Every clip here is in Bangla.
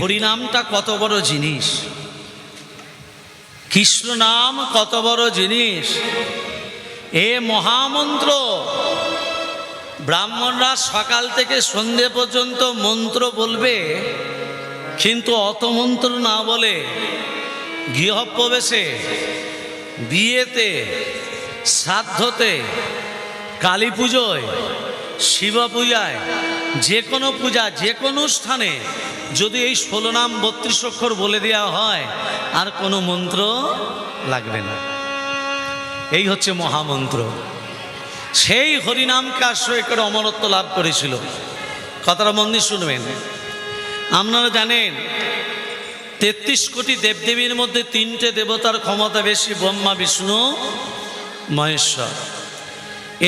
হরিনামটা কত বড় জিনিস, কৃষ্ণ নাম কত বড় জিনিস। এ মহামন্ত্র। ব্রাহ্মণরা সকাল থেকে সন্ধে পর্যন্ত মন্ত্র বলবে, কিন্তু অত মন্ত্র না বলে গৃহপ্রবেশে, বিয়েতে, শ্রাদ্ধতে, কালী পুজোয়, শিব পূজায়, যে কোনো পূজা, যে কোনো অনুষ্ঠানে যদি এই 16 নাম 32 অক্ষর বলে দেওয়া হয়, আর কোনো মন্ত্র লাগবে না। এই হচ্ছে মহামন্ত্র। সেই হরিনামকে আশ্রয় করে অমরত্ব লাভ করেছিল। কথাটা মন দিয়ে শুনবেন। আপনারা জানেন 33 কোটি দেবদেবীর মধ্যে 3টে দেবতার ক্ষমতা বেশি, ব্রহ্মা, বিষ্ণু, মহেশ্বর।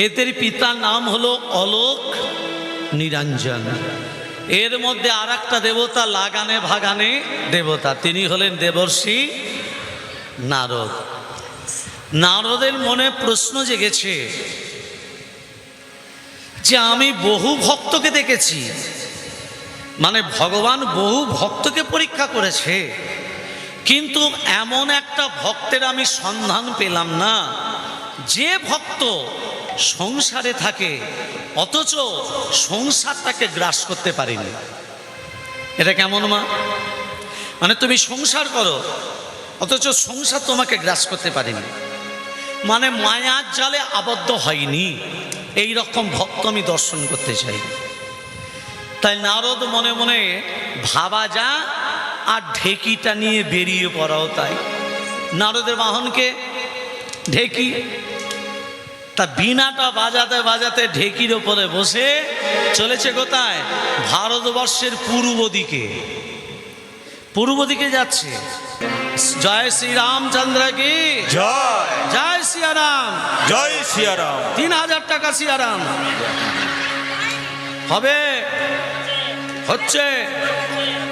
এদের পিতার নাম হলো অলোক নিরঞ্জন। এর মধ্যে আর একটা দেবতা লাগানে ভাগানে দেবতা, তিনি হলেন দেবর্ষি নারদ। নারদের মনে প্রশ্ন জেগেছে যে আমি বহু ভক্তকে দেখেছি, মানে ভগবান বহু ভক্তকে পরীক্ষা করেছে, কিন্তু এমন একটা ভক্তের আমি সন্ধান পেলাম না যে ভক্ত সংসারে থাকে অথচ সংসারটাকে গ্রাস করতে পারেনি। এটা কেমন মা? মানে তুমি সংসার করো অথচ সংসার তোমাকে গ্রাস করতে পারেনি, মানে মায়ার জালে আবদ্ধ হয়নি। এই রকম ভক্ত আমি দর্শন করতে চাই। তাই নারদ মনে মনে ভাবা যা, আর ঢেকিটা নিয়ে বেরিয়ে পড়াও তাই। নারদের বাহনকে ঢেকি, তা বিনাটা বাজাতে বাজাতে ঢেকির ওপরে বসে চলেছে কোথায়? ভারতবর্ষের পূর্ব দিকে। পূর্ব দিকে যাচ্ছে। জয় শ্রী রামচন্দ্র কি জয়। জয় সিয়ারাম, জয় সিয়ারাম। 3000 টাকা সিয়ারাম হবে, হচ্ছে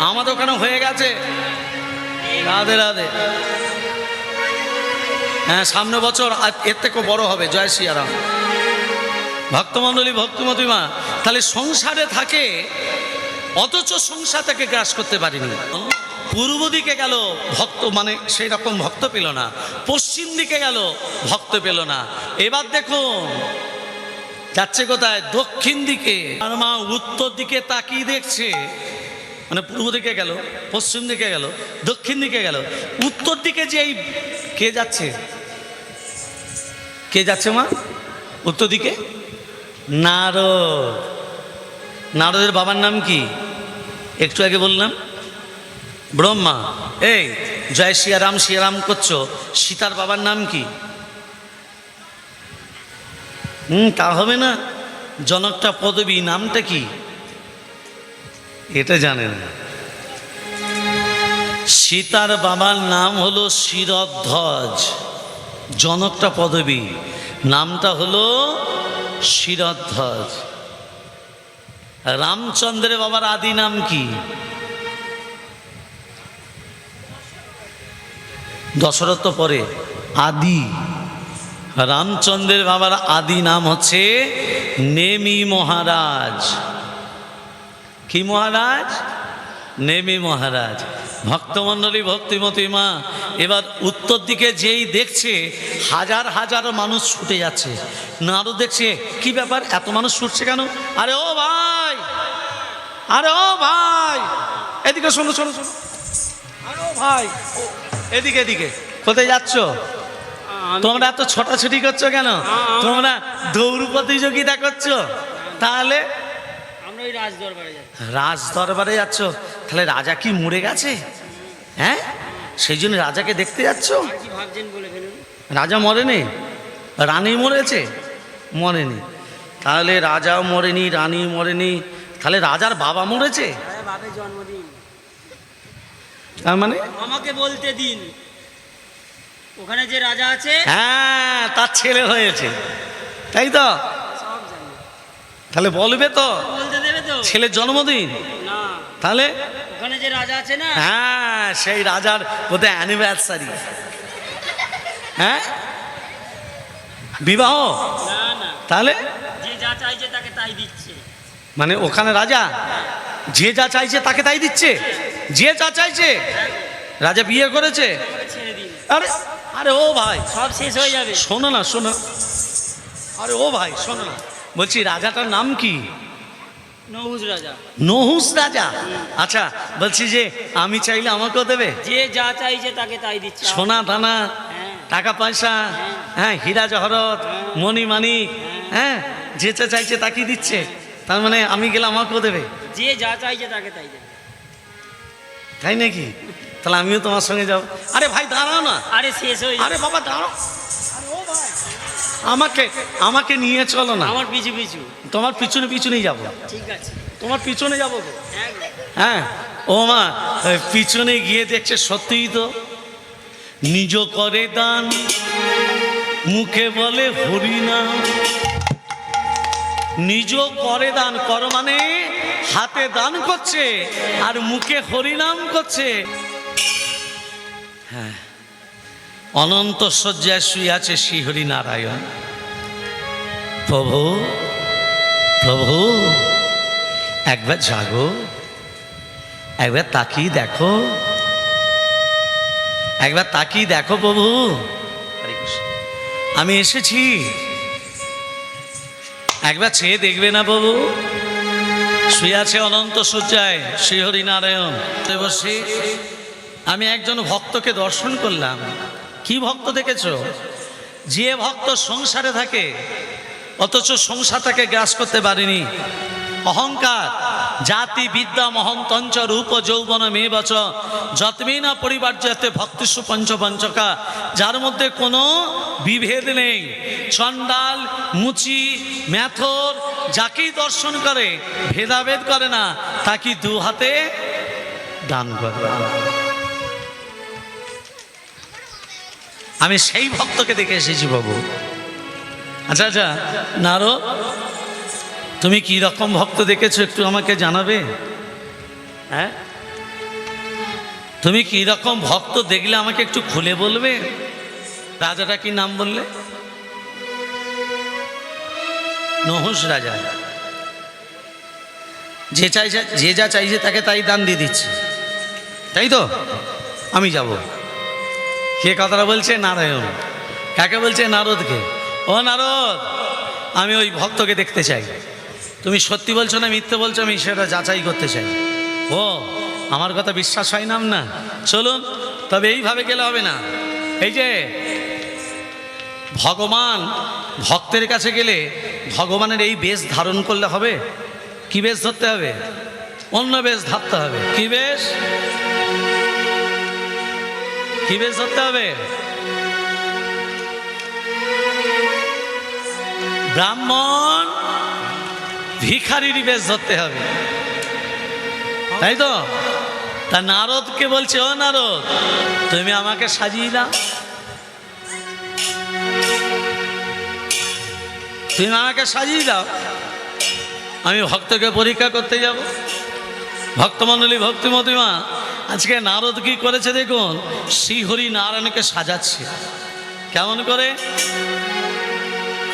আমাদের ওখানে হয়ে গেছে। রাধে রাধে। হ্যাঁ, সামনে বছর এর থেকে বড় হবে। জয় সিয়ারাম। ভক্তমণ্ডলী, ভক্তিমতী মা, তাহলে সংসারে থাকে অথচ সংসার তাকে গ্রাস করতে পারেনি। পূর্ব দিকে গেল ভক্ত, মানে সেই রকম ভক্ত পেল না। পশ্চিম দিকে গেল, ভক্ত পেল না। এবার দেখুন যাচ্ছে কোথায়? দক্ষিণ দিকে। আর মা উত্তর দিকে তাকিয়ে দেখছে, মানে পূর্ব দিকে গেল, পশ্চিম দিকে গেল, দক্ষিণ দিকে গেল, উত্তর দিকে যে এই কে যাচ্ছে? কে যাচ্ছে মা উত্তর দিকে? নারদ। নারদের বাবার নাম কি? একটু আগে বললাম ব্রহ্মা। এই জয় সিয়ারাম সিয়ারাম করছো, সীতার বাবার নাম কি? তা হবে না, জনকটা পদবী, নামটা কি? এটা জানেন? সীতার বাবার নাম হলো শিরধ্বজ, জনকটা পদবী, নামটা হলো শিরধ্বজ। রামচন্দ্রের বাবার আদি নাম কি? দশরথ পরে আদি। রামচন্দ্রের বাবার আদি নাম হচ্ছে নেমি মহারাজ। কি মহারাজ? নেমি মহারাজ। ভক্তমণ্ডলী, ভক্তিমতী মা, এবার উত্তর দিকে যেই দেখছে হাজার হাজার মানুষ ছুটে যাচ্ছে। নারদ দেখছে কি ব্যাপার, এত মানুষ ছুটছে কেন? আরে ও ভাই, আরে ও ভাই, এদিকে শোনো শোনো শোনো, আরে ও ভাই, এদিকে এদিকে, কোথায় যাচ্ছ? তোমরা এত ছোটাছুটি করছো কেন? তোমরা দৌড় প্রতিযোগিতা করছো? তাহলে রাজ দরবারে যাচ্ছ? তাহলে রাজা কি মরে গেছে? হ্যাঁ, সেই জন্য রাজাকে দেখতে যাচ্ছ? রাজা মরেনি, রানী মরেছে? মরেনি। তাহলে রাজাও মরেনি, রানী মরেনি, তাহলে রাজার বাবা মরেছে? তার মানে আমাকে বলতে দিন, ওখানে যে রাজা আছে, হ্যাঁ, তার ছেলে হয়েছে, তাই তো? তাহলে বলবে তো, বলতে দেবে তো? ছেলের জন্মদিন না, তাহলে ওখানে যে রাজা আছে না, হ্যাঁ, সেই রাজার বোধহয় অ্যানিভার্সারি। হ্যাঁ, বিবাহ। না না, তাহলে যে যা চাইছে তাকে তাই দিচ্ছে। মানে ওখানে রাজা যে যা চাইছে তাকে তাই দিচ্ছে? যে যা চাইছে রাজা বিয়ে করেছে। আমাকে ছেড়ে দিন, আরে আরে ও ভাই সব শেষ হয়ে যাবে। শোনো না, শোনো, আরে ও ভাই শোনো না, বলছি রাজাটার নাম কি? নহুস রাজা। নহুস রাজা। আচ্ছা বলছি যে আমি চাইলে আমাকেও দেবে? যে যা চাইছে তাকে তাই দিচ্ছে। সোনা দানা, হ্যাঁ। টাকা পয়সা, হ্যাঁ হীরা জহরত, মণি মানিক, হ্যাঁ যে যা চাইছে তাকেই দিচ্ছে। তার মানে আমি গেলে আমাকেও দেবে, যে যা চাইছে তাকে তাই দেবে। তাই নাকি? তাহলে আমিও তোমার সঙ্গে যাবো। আরে ভাই দাঁড়াও না, আরে শেষ হয়ে আরে যাবে। বাবা দাঁড়াও, আমাকে আমাকে নিয়ে চলো না। আমার পিছু পিছু। তোমার পিছনে পিছনেই যাবো, ঠিক আছে, তোমার পিছনে যাবো গো। একদম। হ্যাঁ ও মা, পিছনে গিয়ে দেখছে সত্যিই তো নিজ করে দান, মুখে বলে হরিনাম। নিজ করে দান, কর মানে হাতে দান করছে আর মুখে হরিনাম করছে। হ্যাঁ, অনন্ত শয্যায় শুয়ে আছে শ্রীহরি নারায়ণ। প্রভু প্রভু একবার জাগো, একবার তাকিয়ে দেখো, একবার তাকিয়ে দেখো প্রভু, আমি এসেছি, একবার চেয়ে দেখবে না প্রভু? শুয়ে আছে অনন্ত শয্যায় শ্রীহরি নারায়ণ। বসে আমি একজন ভক্তকে দর্শন করলাম। কি ভক্ত দেখেছো? যে ভক্ত সংসারে থাকে অথচ সংসারটাকে গ্রাস করতে পারেনি। অহংকার, জাতি বিদ্যা মহন্তঞ্চ রূপ যৌবন মে বচ যতমেই না পরিবার্যতে ভক্তিষু পঞ্চপঞ্চকা, যার মধ্যে কোনো বিভেদ নেই। চণ্ডাল, মুচি, ম্যাথর যাকেই দর্শন করে ভেদাভেদ করে না, তাকে দু হাতে দান করে। আমি সেই ভক্তকে দেখে এসেছি বাবু। আচ্ছা আচ্ছা নারদ, তুমি কি রকম ভক্ত দেখেছো একটু আমাকে জানাবে? হ্যাঁ, তুমি কি রকম ভক্ত দেখলে আমাকে একটু খুলে বলবে? রাজাটা কি নাম বললে? নহুস রাজা। যে চাইছে, যে যা চাইছে তাকে তাই দান দিয়ে দিচ্ছে, তাই তো? আমি যাব। কে কথাটা বলছে? নারায়ণ। কাকে বলছে? নারদকে। ও নারদ, আমি ওই ভক্তকে দেখতে চাই। তুমি সত্যি বলছো না মিথ্যে বলছো, আমি সেটা যাচাই করতে চাই। ও আমার কথা বিশ্বাস হয় না না? চলুন, তবে এইভাবে গেলে হবে না। এই যে ভগবান, ভক্তের কাছে গেলে ভগবানের এই বেশ ধারণ করলে হবে? কি বেশ ধরতে হবে? অন্য বেশ ধরতে হবে। কি বেশ? কি বেশ ধরতে হবে? ব্রাহ্মণ ভিখারির বেশ ধরতে হবে, তাই তো? তা নারদকে বলছে, ও নারদ তুমি আমাকে সাজিয়ে দাও, তুমি আমাকে সাজিয়ে দাও, আমি ভক্তকে পরীক্ষা করতে যাব। ভক্তমণ্ডলী, ভক্তিমতিমা, আজকে নারদ কি করেছে দেখুন, শ্রীহরি নারায়ণকে সাজাচ্ছে। কেমন করে?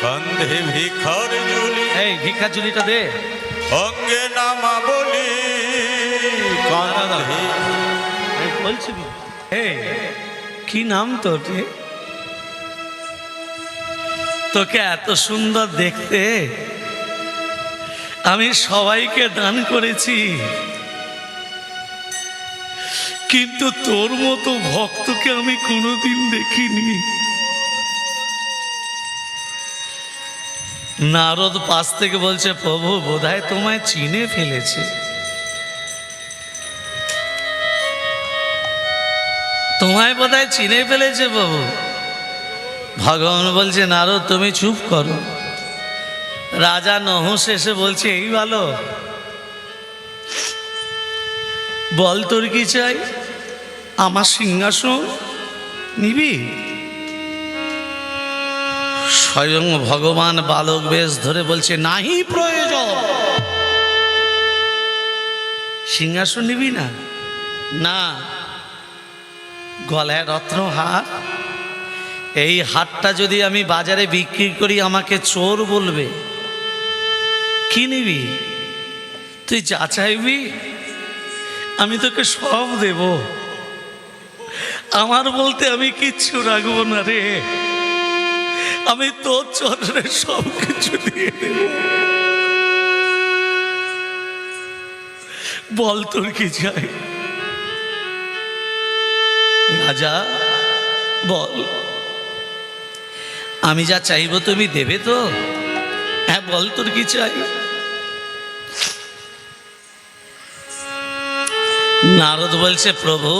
কান্ধে ভিখার ঝুলি, এই ভিক্ষা ঝুলিটা দে। অঙ্গে নামা বলি, কাঁধে বলছি কি নাম তোর? তোকে এত সুন্দর দেখতে, আমি সবাইকে দান করেছি, কিন্তু তোর মতো ভক্তকে আমি কোনোদিন দেখিনি। নারদ পাশ থেকে বলছে, প্রভু বোধহয় তোমায় চিনে ফেলেছে। তোমায় বোধহয় চিনে ফেলেছে প্রভু। ভগবান বলছে, নারদ তুমি চুপ করো। রাজা নহুস এসে বলছে, এই ভালো, বল তোর কি চাই? আমার সিংহাসন নিবি? স্বয়ং ভগবান বালক বেশ ধরে বলছে, নাহি প্রয়োজন। সিংহাসন নিবি না? না। গলায় রত্ন হার, এই হারটা যদি আমি বাজারে বিক্রি করি আমাকে চোর বলবে। কি নিবি? তুই যা চাইবি আমি তোকে সব দেব, আমার বলতে আমি কিচ্ছু রাখবো না রে, আমি তোর চরণে সব কিছু দিয়ে দেব। বল তোর কি চাই? রাজা বল, আমি যা চাইবো তুমি দেবে তো? হ্যাঁ বল তোর কি চাই? নারদ বলছে, প্রভু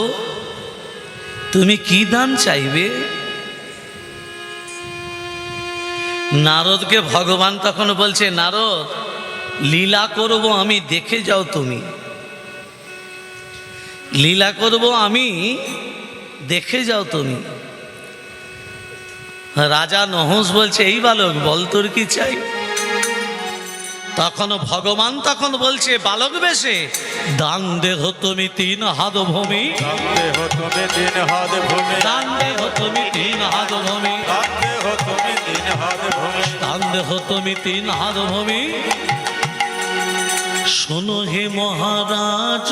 তুমি কি দান চাইবে? নারদকে ভগবান তখন বলছে, নারদ লীলা করব আমি, দেখে যাও তুমি। লীলা করব আমি, দেখে যাও তুমি। রাজা নহস বলছে, এই বালক বল তোর কি চাই? তখন ভগবান তখন বলছে বালক বেশে, দান দেহ তুমি 3 হাত ভূমি, দান দেহ তুমি 3 হাত ভূমি, দান দেহ তুমি 3 হাত ভূমি, দান দেহ তুমি 3 হাত ভূমি, দান দেহ তুমি 3 হাত ভূমি। শোনো হে মহারাজ,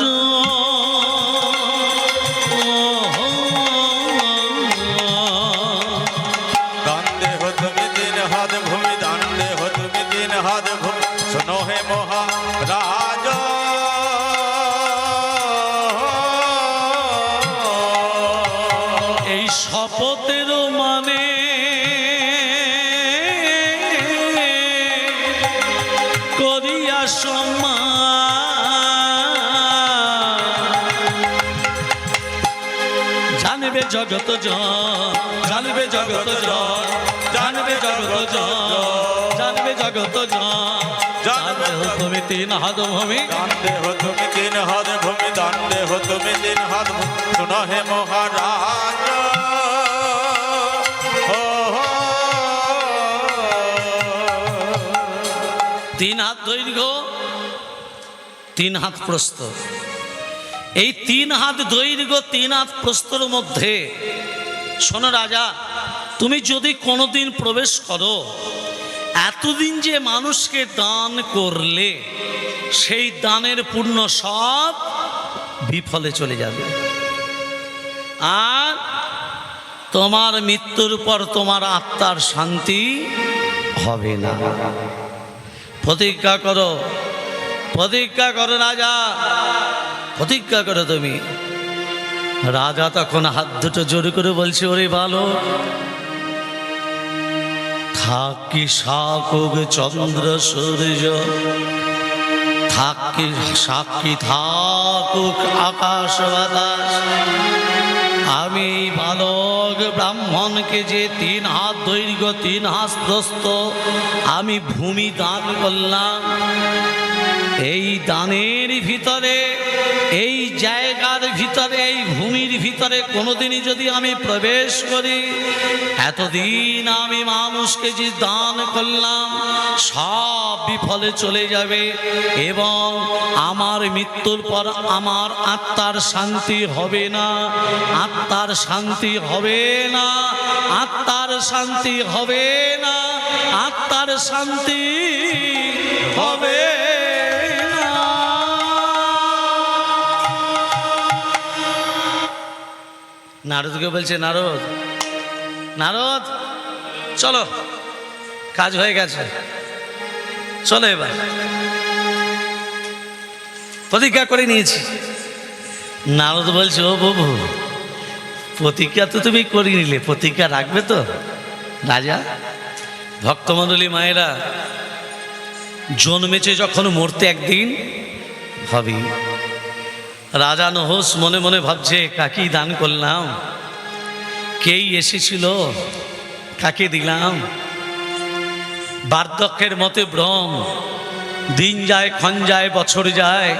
দান দেহ তুমি 3 হাত ভূমি, দান দেহ তুমি 3 হাত ভূমি। শোনো হে মহারাজ, এই শপথের মানে করিয়া জানবে জগত জানবে জগত জানবে জগত জানবে জগত জানবে তুমি 3 হাত ভূমি, দান দেহ তুমি 3 হাত ভূমি, দান দেহ তুমি 3 হাত ভূমি। শোনো হে মহারাজ, ও 3 হাত দৈর্ঘ্য 3 হাত প্রস্থ। এই 3 হাত দৈর্ঘ্য 3 হাত প্রস্থর মধ্যে শোনো রাজা, তুমি যদি কোনোদিন প্রবেশ করো, এতদিন যে মানুষকে দান করলে সেই দানের পুণ্য সব বিফলে চলে যাবে, আর তোমার মৃত্যুর পর তোমার আত্মার শান্তি হবে না। প্রতিজ্ঞা করো, প্রতিজ্ঞা করো রাজা, প্রতিজ্ঞা করো তুমি। রাজা তখন হাত দুটো জোর করে বলছে, ওরে বালক, থাকি সাকুক চন্দ্র সূর্য, থাকি সাক্ষী থাকুক আকাশ বাতাস, আমি এই বালক ব্রাহ্মণকে যে 3 হাত দৈর্ঘ্য 3 হাত প্রস্থ আমি ভূমি দান করলাম, এই দানের ভিতরে, এই জায়গার ভিতরে, এই ভূমির ভিতরে কোনোদিনই যদি আমি প্রবেশ করি, এতদিন আমি মানুষকে যে দান করলাম সব বিফলে চলে যাবে, এবং আমার মৃত্যুর পর আমার আত্মার শান্তি হবে না, আত্মার শান্তি হবে না, আত্মার শান্তি হবে না, আত্মার শান্তি হবে না। নারদকে বলছে, নারদ নারদ চলো, কাজ হয়ে গেছে, চলো এবার। প্রতিজ্ঞা করে নিয়েছি। নারদ বলছে, ও বাবু, প্রতিজ্ঞা তো তুমি করে নিলে, প্রতিজ্ঞা রাখবে তো? রাজা, ভক্তমণ্ডলী মায়েরা, জন্মেছে যখন মরতে একদিন হবেই। রাজা নহস মনে মনে ভাবছে, কাকে দান করলাম, কেই এসেছিল, কাকে দিলাম। বার্ধক্যের মতে ভ্রম, দিন যায়, ক্ষণ যায়, বছর যায়,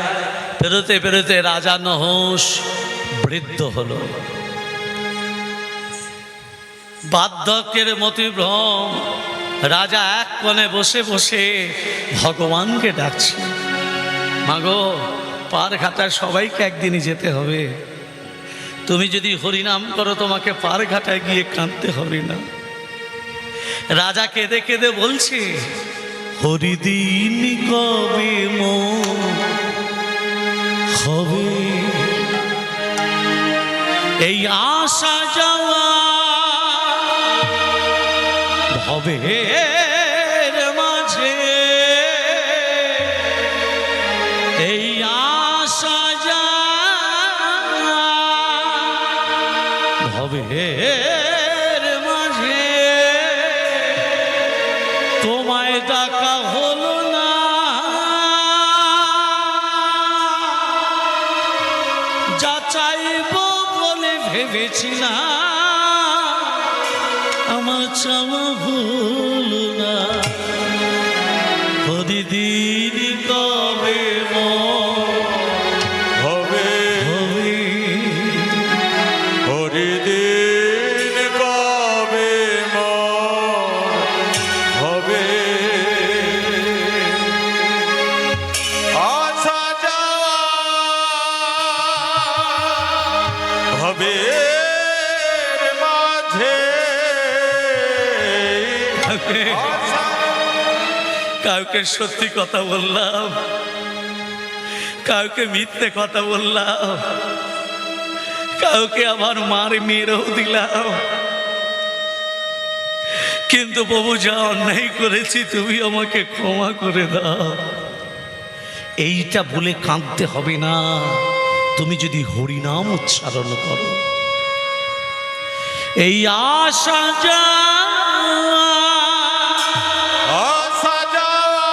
পেরোতে পেরোতে রাজা নহস বৃদ্ধ হলো। বার্ধক্যের মতে ভ্রম, রাজা এক কোণে বসে বসে ভগবানকে ডাকছে, মাগো, পার ঘাটায় সবাইকে একদিনই যেতে হবে, তুমি যদি হরিনাম করো তোমাকে পার ঘাটায় গিয়ে কাঁদতে হবে না। রাজা কেঁদে কেঁদে বলছে, হরিদিন কবে হবে এই আসা যাওয়া ভবের মাঝে, এই আসা যাওয়া ভবের মাঝে তোমায় ডাকা হলো না, যা চাইব বলে ভেবেছি না, আমার চাওয়া হলো না। প্রতিদিন কবে হবে হবে হরিদিন কবে হবে আসা যাওয়া হবে মাঝে কাউকে সত্যি কথা বললাম, কাউকে মিথ্যে কথা বললাম, কাউকে আবার মার মেরেও দিলাম, কিন্তু প্রভু যা অন্যায় করেছি তুমি আমাকে ক্ষমা করে দাও। এইটা বলে কাঁদতে হবে না, তুমি যদি হরিনাম উচ্চারণ করো। এই আশা যা আসা যাওয়া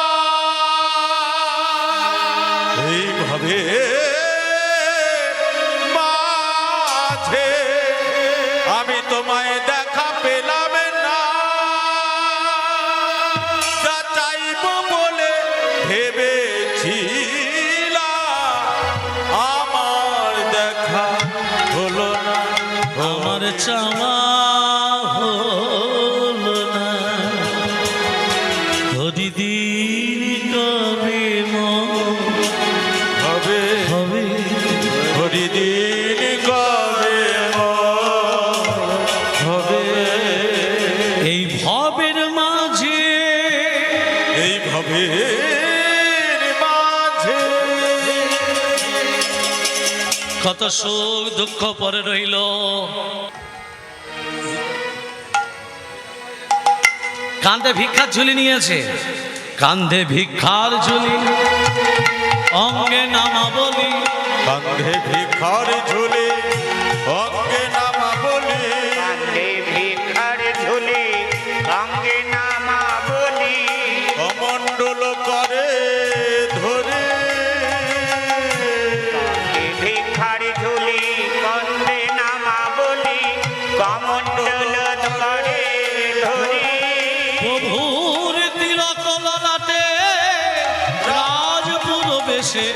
এইভাবে মাঝে আমি তোমায় দেখা পেলাম না, যা চাইব বলে ভেবেছিলাম আমার দেখা হলো না, আমার চাওয়া হলো না। প্রতিদিন কবে হবে হবে হরিদিন কবে হবে এই ভবের মাঝে, এই ভবের মাঝে কত সুখ দুঃখ পরে রইল। কাঁধে ভিক্ষার ঝুলি নিয়েছে, কাঁধে ভিক্ষার ঝুলি, অঙ্গে নামা বলি, কান্ধে ভিখার ঝুলি, অঙ্গে নামা বলি, কাঁধে ভিখার ঝুলি, অঙ্গে নামা বলি, কমণ্ডল করে ধরে, কাঁধে ভিখার ঝুলি, অঙ্গে নামা বলি, কমণ্ডল করে ধরি। প্রভুর তিলক ললাটে রাজপুর বেশে।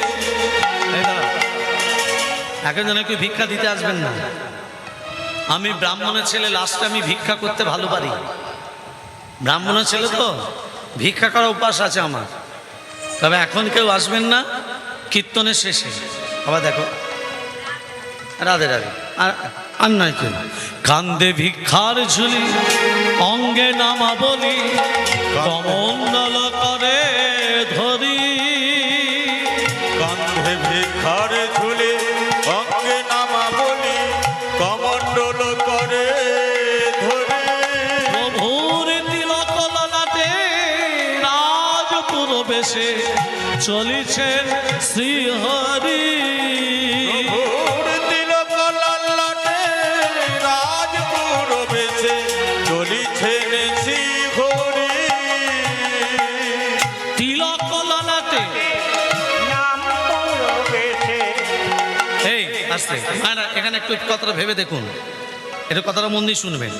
এখন যেন কেউ ভিক্ষা দিতে আসবেন না, আমি ব্রাহ্মণের ছেলে, লাস্টে আমি ভিক্ষা করতে ভালো পারি। ব্রাহ্মণের ছেলে তো ভিক্ষা করার অভ্যাস আছে আমার। তবে এখন কেউ আসবেন না, কীর্তনের শেষে আবার দেখো রাধে রাধে। আর নয় কেউ, কান্দে ভিক্ষার ঝুলি, অঙ্গে নামা বলি, কমণ্ডল করে ধরি, কান্ধে ভিখার ঝুলি, অঙ্গে নামা বলি, কমণ্ডল করে ধরে, প্রভুর তিলক ললাটে রাজপুর বেশে চলিছেন শ্রীহরি। প্রভুর তিলক ললাটে রাজপুর বেশে চলিছেন শ্রীহরি। তিলক ললাটে, নাম পৌরবেশে, এই আসতে না, এখানে একটু কথাটা ভেবে দেখুন, এটা কথাটা মন দিয়ে শুনবেন।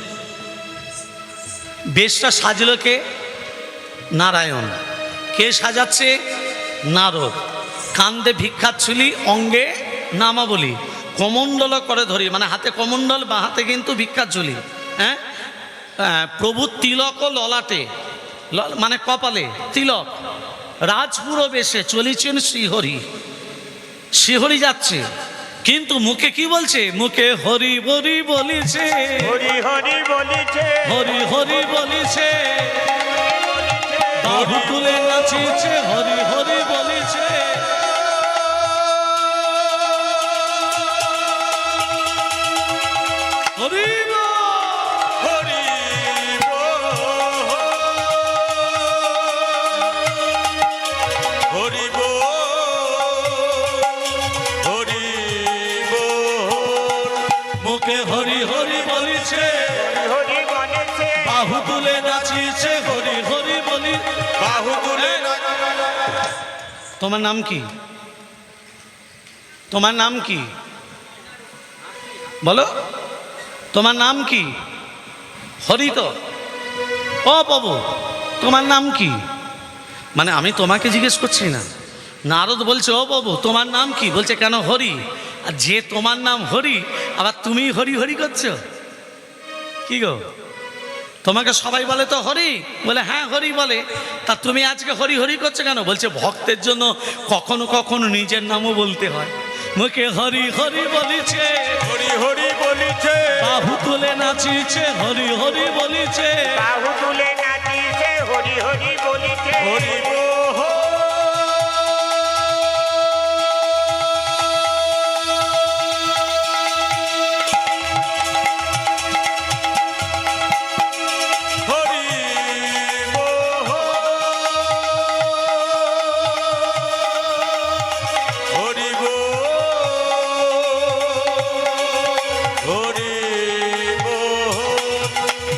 বেশটা সাজলো কে? নারায়ণ। কে সাজাচ্ছে? নারদ। কান্দে ভিক্ষার ঝুলি, অঙ্গে নামা বলি, কমণ্ডল করে ধরি, মানে হাতে কমণ্ডল, বা হাতে কিন্তু ভিক্ষার ঝুলি। হ্যাঁ, প্রভু তিলক ললাটে, মানে কপালে তিলক, রাজপুর বেশে চলেছেন শ্রীহরি। শ্রীহরি যাচ্ছে, কিন্তু মুখে কি বলছে? মুখে হরি হরি বলিছে, হরি হরি বলিছে, হরি হরি বলিছে, বাহু তুলে নাচিছে, হরি হরি বলিছে। হরি হরি হরি হরি মুখে হরি হরি বলিছে, হরি বলেছে, বাহু তুলে নাচিছে হরি হরি বলি। বাহু তুলে তোমার নাম কি? তোমার নাম কি বলো? তোমার নাম কি? হরি তো? ও বাবু, তোমার নাম কি? মানে আমি তোমাকে জিজ্ঞেস করছি না, নারদ বলছে ও বাবু তোমার নাম কি? বলছে কেন হরি। আর যে তোমার নাম হরি আবার তুমি হরি হরি করছো কি গো? তোমাকে সবাই বলে তো হরি, বলে হ্যাঁ হরি বলে, তা তুমি আজকে হরি হরি করছো কেন? বলছে ভক্তের জন্য কখনো কখনো নিজের নামও বলতে হয়। মুখে হরি হরি বলিছে, হরি হরি বলিছে, বাহু তুলে নাচিছে হরি হরি বলিছে। বাহু তুলে নাচিছে হরি হরি বলিছে, হরি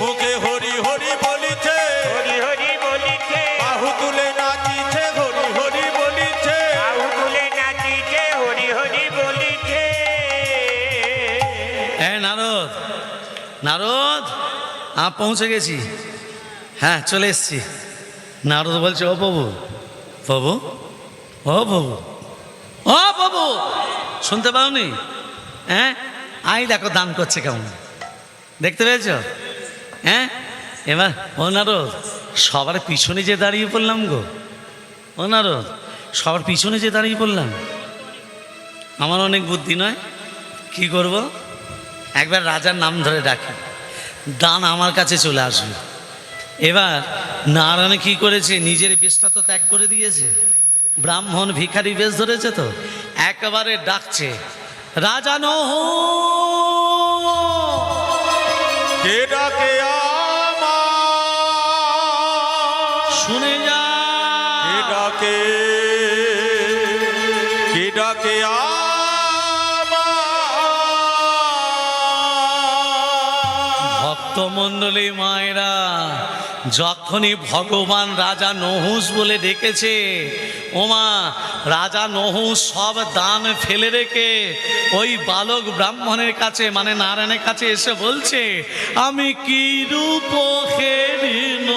মুখে হরি হরি বলিছে, হরি হরি বলিছে, বাহু তুলে নাচিছে হরি হরি বলিছে। বাহু তুলে নাচিছে হরি হরি বলিছে। হ্যাঁ নারদ, নারদ পৌঁছে গেছি, হ্যাঁ চলে এসছি। নারদ বলছে ও বাবু, বাবু ও বাবু, ও বাবু শুনতে পাওনি? হ্যাঁ আই দেখো দান করছে কেমন, দেখতে পেয়েছ? হ্যাঁ এবার ও নারদ সবার পিছনে যে দাঁড়িয়ে পড়লাম গো, ও নারদ সবার পিছনে যে দাঁড়িয়ে পড়লাম, আমার অনেক বুদ্ধি নয়, কি করব? একবার রাজার নাম ধরে ডাকি, দান আমার কাছে চলে আসবে। এবার নারায়ণ কি করেছে, নিজের বেশটা তো ত্যাগ করে দিয়েছে, ব্রাহ্মণ ভিখারি বেশ ধরেছে, তো একেবারে ডাকছে রাজা নহ, কে ডাকে আমার, শুনে যা, কে ডাকে, কে ডাকে ভক্তমণ্ডলী মায়েরা, যখনই ভগবান রাজা নহুষ বলে ডেকেছে, ওমা রাজা নহুষ সব দান ফেলে রেখে ওই বালক ব্রাহ্মণের কাছে মানে নারায়ণের কাছে এসে বলছে, আমি কি রূপ হেরিন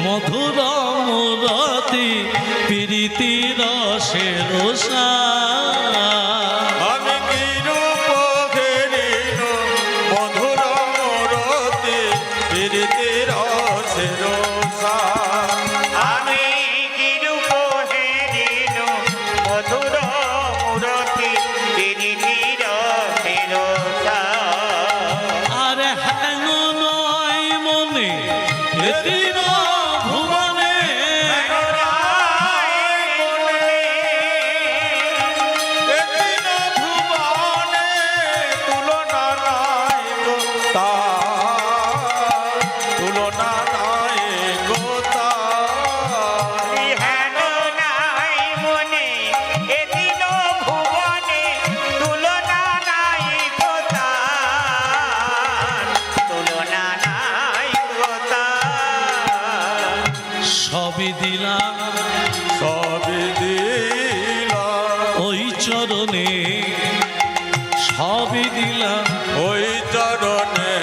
মধুর মুরতি প্রীতি রসে রসা, আমি কি রূপ ঘেরিল মধুর মূরতি প্রীতি রসে রসা। আমি কি রূপ হেরিল মধুর মূরতি প্রীতি রসে রসা। আর হেন নয় মনে এদিন ভুবনে, এদিন ভুবনে তুলনা নাই গো তার, তুলনা নাই গো তার। হেন নাই মনে এদিন ভুবনে তুলনা নাই কোতার, তুলনা নাই কোতার। সবই দিলাম সবই দিলাম ওই চরণে, সবই দিলাম ওই চরণে,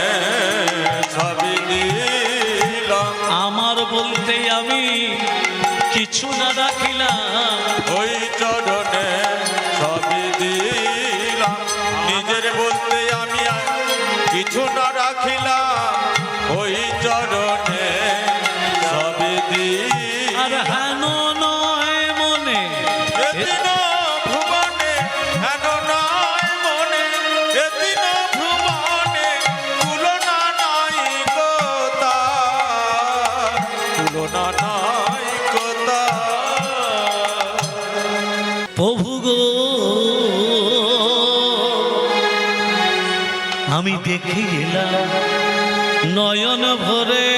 সবই দিলাম আমার বলতে আমি কিছু না রাখিলাম, ওই চরণে, সবই দিলাম নিজের বলতে আমি আর কিছু না রাখিলাম, ওই চরণে সবই আর দিলাম। হেন নয় মনে এদিন ভুবনে হেন নয় মনে, এদিন ভুবনে তুলনা নাই গো তার, তুলনা নাই গো তার। প্রভু গো আমি দেখে এলাম নয়ন ভরে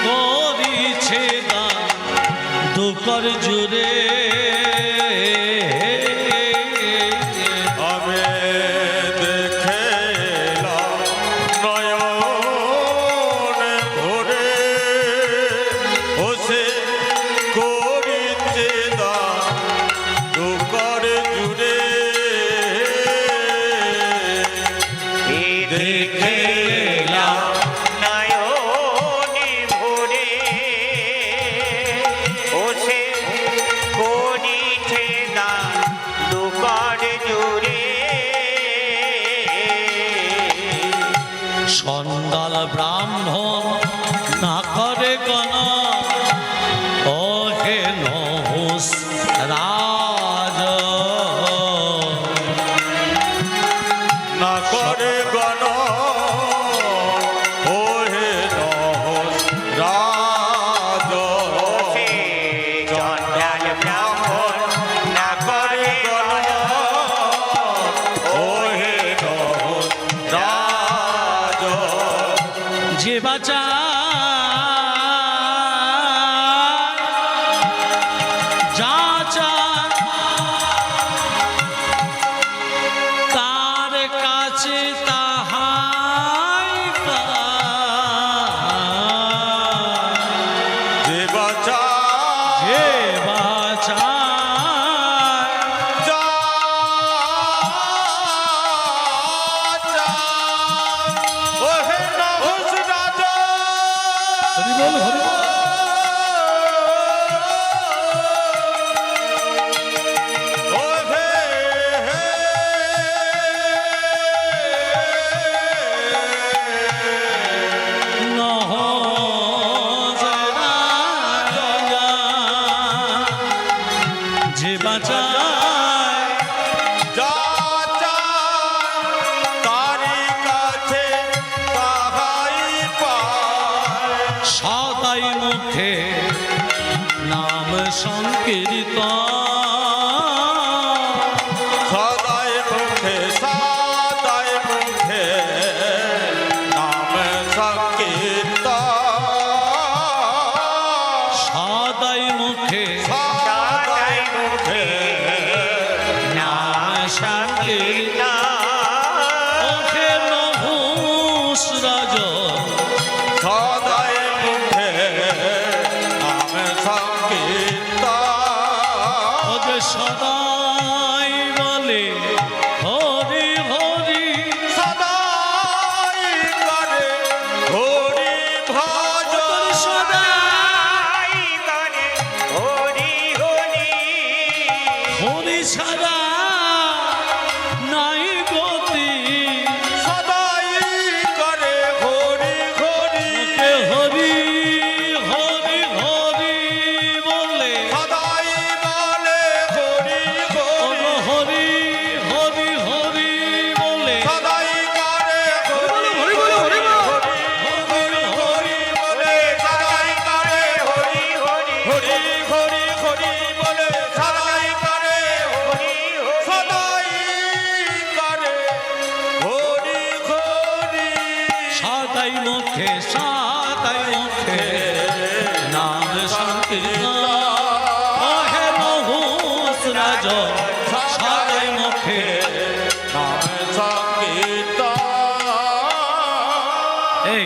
করিছে দান দুকর জুড়ে আমি দেখে এলাম নয়ন ভরে ওসে করিতে দান দুকর জুড়ে দেখে এলাম নয়নে ভরে ওসে করিছে দান দুকর জুড়ে সন্দাল ব্রাহ্মণ না করে গণ ওহে নহুস রাজ না করে গণ ওহে নহস রাজ ওসে চণ্ডাল ব্রাহ্মণ না করে গণ ওহে নহস রাজ যে বাঁচা যা চায় তার কাছে তাহাই পায়। যে বাঁচা যে বাঁচা যা ওহে নহস রাজ হরি বল হরি বল। ওহে নহস রাজা যে বাঁচায় যা তারি কাছে তাহাই পায় সদাই মুখে নাম সংকীর্তন সদাই মুখে নাম সংকীর্তন সদাই মুখে সদাই মুখে নাম সংকীর্তন ওহে নহুস রাজ সদাই মুখে নাম সংকীর্তন ওরে সদাই বলে হরি হরি সদাই করে হরি ভজ তোর সদাই করে হরি হরি হরি ছাড়া নাই গতি সদাই করে হরি হরি কে হরি হরি হরি বলে সদাই বলে হরি ওগো হরি হরি হরি হরি বলে সদাই করে হরি হরি বলো, হরি বলো। হরি হরি বলে সদাই করে হরি হরি হরি হরি হরি বলে সদাই করে হরি সদাই করে হরি হরি সাদাই মুখে নাম সংকীর্তন ওহে নহুস রাজ সাদাই মুখে নাম সংকীর্তন এই